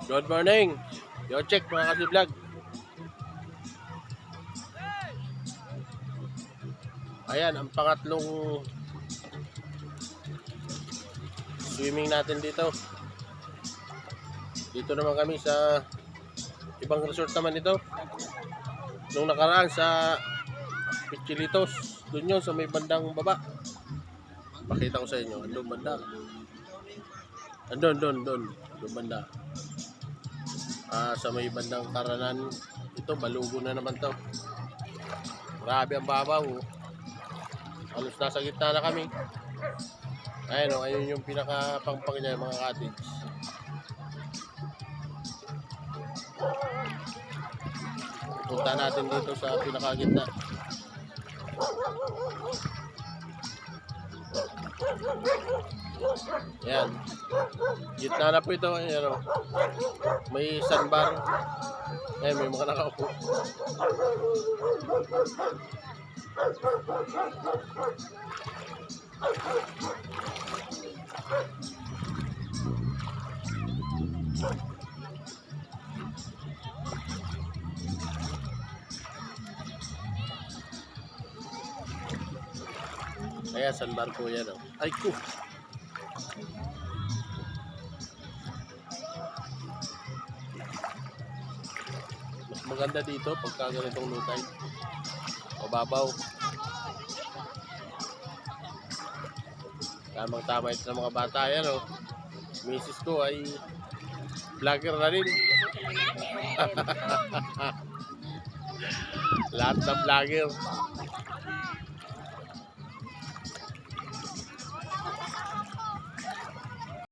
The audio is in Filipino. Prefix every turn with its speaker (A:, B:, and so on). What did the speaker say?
A: Good morning. Yo check mga kasi-vlog. Ayan, ang pangatlong swimming natin dito. Dito naman kami sa ibang resort naman ito. Nung nakaraan sa Pichilitos, doon yun sa may bandang baba. Pakita ko sa inyo, andun banda. Doon banda. Sa may bandang Karanan, ito balugo na naman to. Grabe ang babaw. Halos nasa gitna na kami. Ayun o, ayun yung pinaka-pangpang niya, mga cottage. Punta natin dito sa pinaka-gitna. Ayan. Gitna na po ito. Ayan o. May sandbar. Ayan, may mga nakaupo. Ayan, sandbar po yan o. Ay ko. Mas maganda dito pagka ganitong lutay. Mababaw. Tamang-tama ito ng mga bata. Yan o. Misis ko ay vlogger na rin. Lahat ng vlogger.